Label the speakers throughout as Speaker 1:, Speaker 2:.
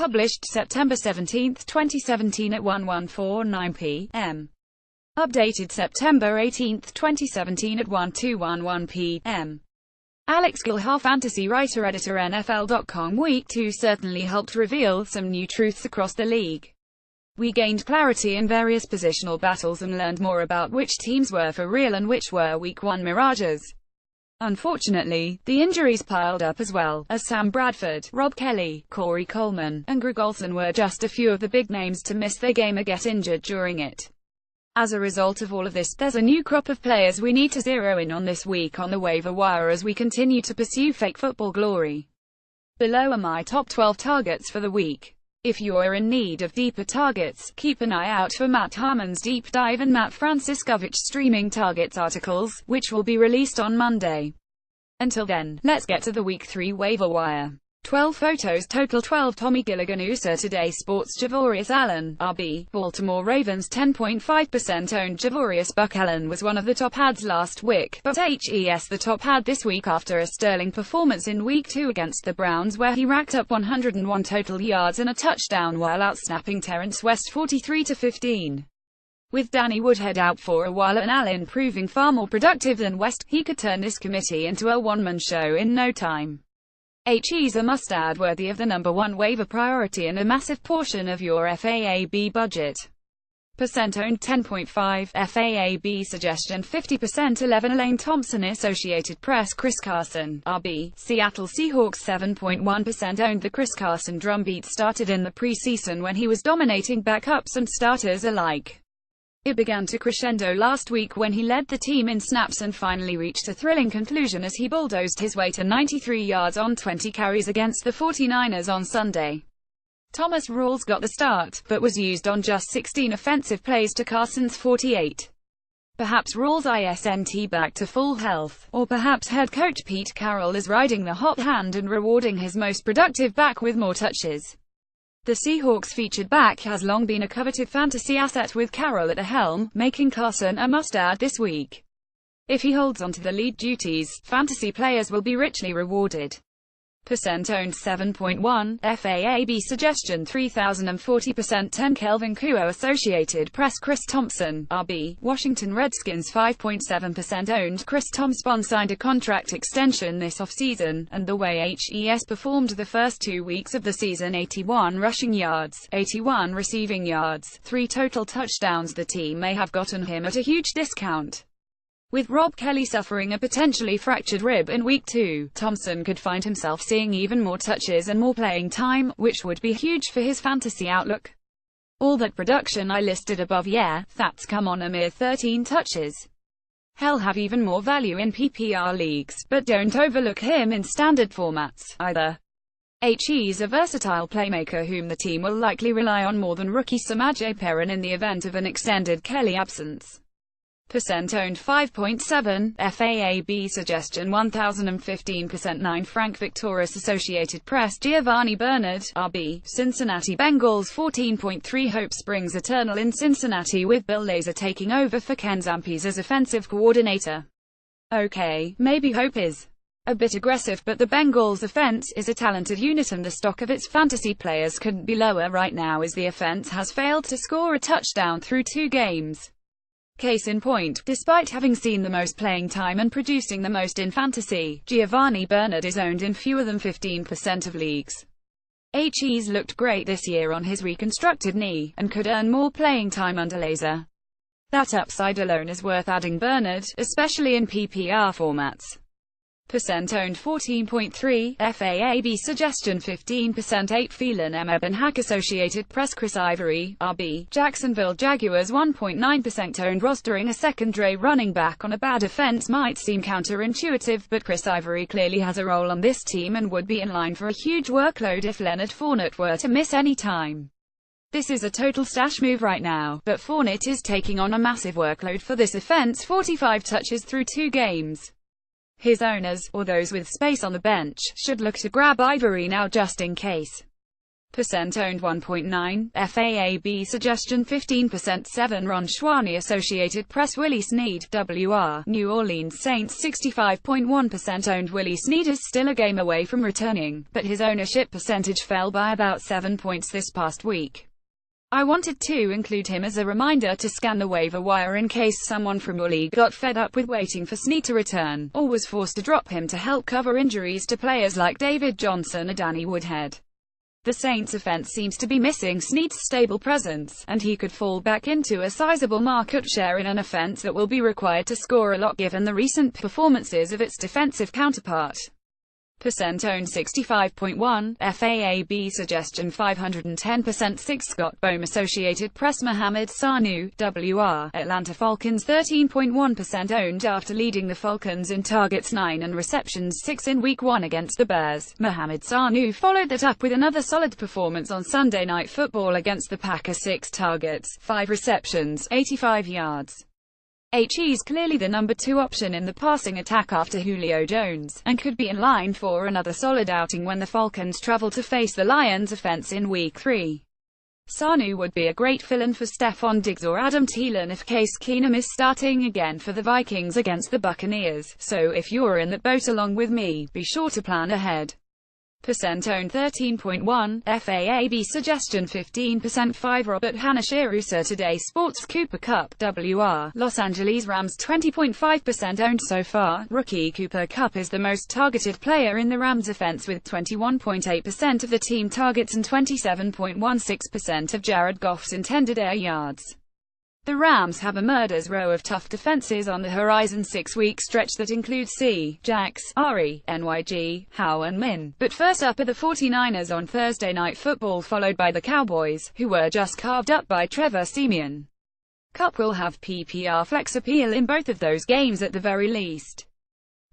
Speaker 1: published September 17, 2017 at 11:49 p.m. Updated September 18, 2017 at 12:11 p.m. Alex Gilhar, fantasy writer, editor, NFL.com. Week 2 certainly helped reveal some new truths across the league. We gained clarity in various positional battles and learned more about which teams were for real and which were Week 1 mirages. Unfortunately, the injuries piled up as well, as Sam Bradford, Rob Kelly, Corey Coleman, and Greg Olsen were just a few of the big names to miss their game or get injured during it. As a result of all of this, there's a new crop of players we need to zero in on this week on the waiver wire as we continue to pursue fake football glory. Below are my top 12 targets for the week. If you're in need of deeper targets, keep an eye out for Matt Harmon's deep dive and Matt Franciscovich's streaming targets articles, which will be released on Monday. Until then, let's get to the Week 3 waiver wire. 12 photos total. 12 Tommy Gilligan, USA Today Sports. Javorius Allen, RB, Baltimore Ravens 10.5% owned. Javorius Buck Allen was one of the top ads last week, but HES the top ad this week after a sterling performance in Week 2 against the Browns where he racked up 101 total yards and a touchdown while outsnapping Terrence West 43-15. With Danny Woodhead out for a while and Allen proving far more productive than West, he could turn this committee into a one-man show in no time. He's a must-add worthy of the #1 waiver priority and a massive portion of your FAAB budget. Percent owned 10.5, FAAB suggestion 50%. 11 Elaine Thompson, Associated Press. Chris Carson, RB, Seattle Seahawks 7.1% owned. The Chris Carson drumbeat started in the preseason when he was dominating backups and starters alike. It began to crescendo last week when he led the team in snaps and finally reached a thrilling conclusion as he bulldozed his way to 93 yards on 20 carries against the 49ers on Sunday. Thomas Rawls got the start, but was used on just 16 offensive plays to Carson's 48. Perhaps Rawls isn't back to full health, or perhaps head coach Pete Carroll is riding the hot hand and rewarding his most productive back with more touches. The Seahawks featured back has long been a coveted fantasy asset with Carroll at the helm, making Carson a must-add this week. If he holds on to the lead duties, fantasy players will be richly rewarded. Percent owned 7.1, FAAB suggestion 3040%. 10 Kelvin Kuo, Associated Press. Chris Thompson, RB, Washington Redskins 5.7% owned. Chris Thompson signed a contract extension this offseason, and the way HES performed the first 2 weeks of the season, 81 rushing yards, 81 receiving yards, 3 total touchdowns, the team may have gotten him at a huge discount. With Rob Kelly suffering a potentially fractured rib in Week 2, Thompson could find himself seeing even more touches and more playing time, which would be huge for his fantasy outlook. All that production I listed above, yeah, that's come on a mere 13 touches. He'll have even more value in PPR leagues, but don't overlook him in standard formats, either. He's a versatile playmaker whom the team will likely rely on more than rookie Samaje Perrin in the event of an extended Kelly absence. Percent owned 5.7, FAAB suggestion 1015%. 9 Frank Victoris, Associated Press. Giovanni Bernard, RB, Cincinnati Bengals 14.3. Hope springs eternal in Cincinnati with Bill Lazor taking over for Ken Zampese as offensive coordinator. Okay, maybe hope is a bit aggressive, but the Bengals' offense is a talented unit and the stock of its fantasy players couldn't be lower right now as the offense has failed to score a touchdown through 2 games. Case in point, despite having seen the most playing time and producing the most in fantasy, Giovanni Bernard is owned in fewer than 15% of leagues. He's looked great this year on his reconstructed knee, and could earn more playing time under Lazor. That upside alone is worth adding Bernard, especially in PPR formats. Percent owned 14.3, FAAB suggestion 15%. 8 Phelan M. Ebenhack, Associated Press. Chris Ivory, RB, Jacksonville Jaguars 1.9% owned. Rostering a secondary running back on a bad offense might seem counterintuitive, but Chris Ivory clearly has a role on this team and would be in line for a huge workload if Leonard Fournette were to miss any time. This is a total stash move right now, but Fournette is taking on a massive workload for this offense, 45 touches through 2 games. His owners, or those with space on the bench, should look to grab Ivory now just in case. Owned 1.9, FAAB suggestion 15% 7 Ron Schwani Associated Press Willie Snead, WR, New Orleans Saints 65.1% owned Willie Snead is still a game away from returning, but his ownership percentage fell by about 7 points this past week. I wanted to include him as a reminder to scan the waiver wire in case someone from your league got fed up with waiting for Snead to return, or was forced to drop him to help cover injuries to players like David Johnson or Danny Woodhead. The Saints' offense seems to be missing Snead's stable presence, and he could fall back into a sizable market share in an offense that will be required to score a lot given the recent performances of its defensive counterpart. Owned 65.1, FAAB suggestion 510% 6 Scott Bohm Associated Press Mohamed Sanu, WR, Atlanta Falcons 13.1% owned after leading the Falcons in targets 9 and receptions 6 in Week 1 against the Bears. Mohamed Sanu followed that up with another solid performance on Sunday Night Football against the Packers, 6 targets, 5 receptions, 85 yards. He's clearly the number 2 option in the passing attack after Julio Jones, and could be in line for another solid outing when the Falcons travel to face the Lions offense in Week 3. Sanu would be a great fill-in for Stephon Diggs or Adam Thielen if Case Keenum is starting again for the Vikings against the Buccaneers, so if you're in that boat along with me, be sure to plan ahead. Owned 13.1, FAAB suggestion 15% 5 Robert Hanashiru Saturday Sports Cooper Cup, WR, Los Angeles Rams 20.5% owned so far. Rookie Cooper Kupp is the most targeted player in the Rams offense with 21.8% of the team targets and 27.16% of Jared Goff's intended air yards. The Rams have a murder's row of tough defenses on the horizon 6-week stretch that includes Jax, Ari, NYG, Howe and Min. But first up are the 49ers on Thursday Night Football, followed by the Cowboys, who were just carved up by Trevor Siemian. Kupp will have PPR flex appeal in both of those games at the very least.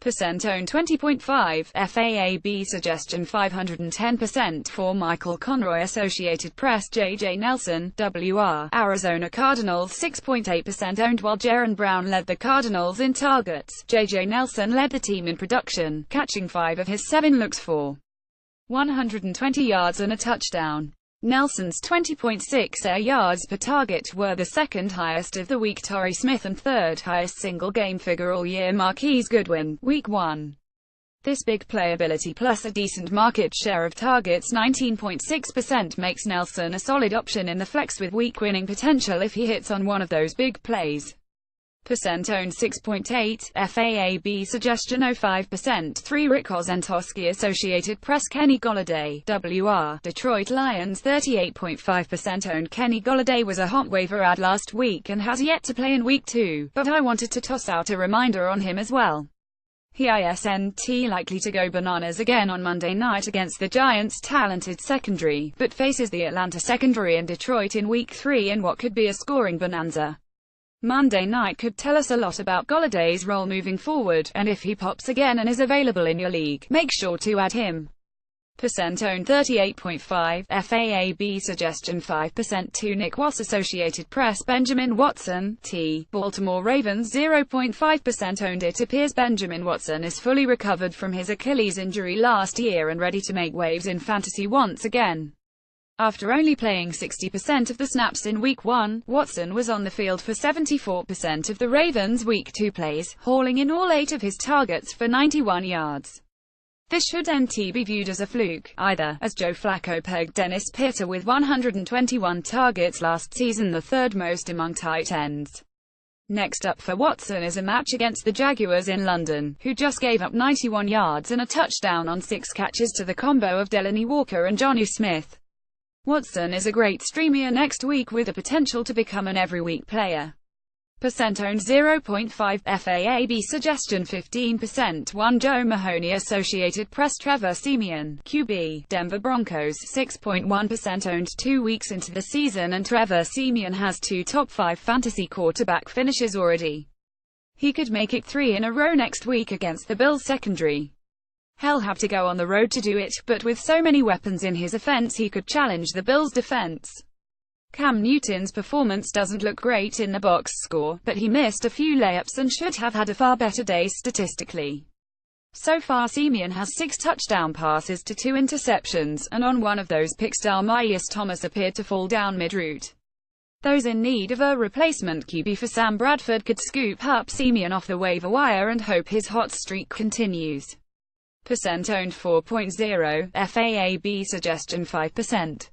Speaker 1: Owned 20.5, FAAB suggestion 510% for Michael Conroy Associated Press J.J. Nelson, WR, Arizona Cardinals 6.8% owned while Jaron Brown led the Cardinals in targets. J.J. Nelson led the team in production, catching 5 of his 7 looks for 120 yards and a touchdown. Nelson's 20.6 air yards per target were the second highest of the week. Torrey Smith and third highest single-game figure all year Marquise Goodwin, Week 1. This big playability plus a decent market share of targets 19.6% makes Nelson a solid option in the flex with week-winning potential if he hits on one of those big plays. Owned 6.8, FAAB suggestion 05%, 3 Rick Ozentowski Associated Press Kenny Golladay, WR, Detroit Lions 38.5% owned. Kenny Golladay was a hot waiver ad last week and has yet to play in Week 2, but I wanted to toss out a reminder on him as well. He isn't likely to go bananas again on Monday night against the Giants' talented secondary, but faces the Atlanta secondary in Detroit in Week 3 in what could be a scoring bonanza. Monday night could tell us a lot about Golladay's role moving forward, and if he pops again and is available in your league, make sure to add him. Owned 38.5, FAAB suggestion 5% to Nick Wass Associated Press Benjamin Watson, Baltimore Ravens 0.5% owned. It appears Benjamin Watson is fully recovered from his Achilles injury last year and ready to make waves in fantasy once again. After only playing 60% of the snaps in Week 1, Watson was on the field for 74% of the Ravens' Week 2 plays, hauling in all 8 of his targets for 91 yards. This shouldn't be viewed as a fluke, either, as Joe Flacco pegged Dennis Pitta with 121 targets last season, the third most among tight ends. Next up for Watson is a match against the Jaguars in London, who just gave up 91 yards and a touchdown on 6 catches to the combo of Delanie Walker and Jonnu Smith. Watson is a great streamer next week with the potential to become an every-week player. Owned 0.5, FAAB suggestion 15%, 1 Joe Mahoney Associated Press Trevor Siemian, QB, Denver Broncos 6.1% owned 2 weeks into the season, and Trevor Siemian has 2 top 5 fantasy quarterback finishes already. He could make it 3 in a row next week against the Bills secondary. He'll have to go on the road to do it, but with so many weapons in his offense he could challenge the Bills' defense. Cam Newton's performance doesn't look great in the box score, but he missed a few layups and should have had a far better day statistically. So far Simeon has 6 touchdown passes to 2 interceptions, and on one of those picks Darmius Thomas appeared to fall down mid-route. Those in need of a replacement QB for Sam Bradford could scoop up Simeon off the waiver wire and hope his hot streak continues. Percent owned 4.0, FAAB suggestion 5%.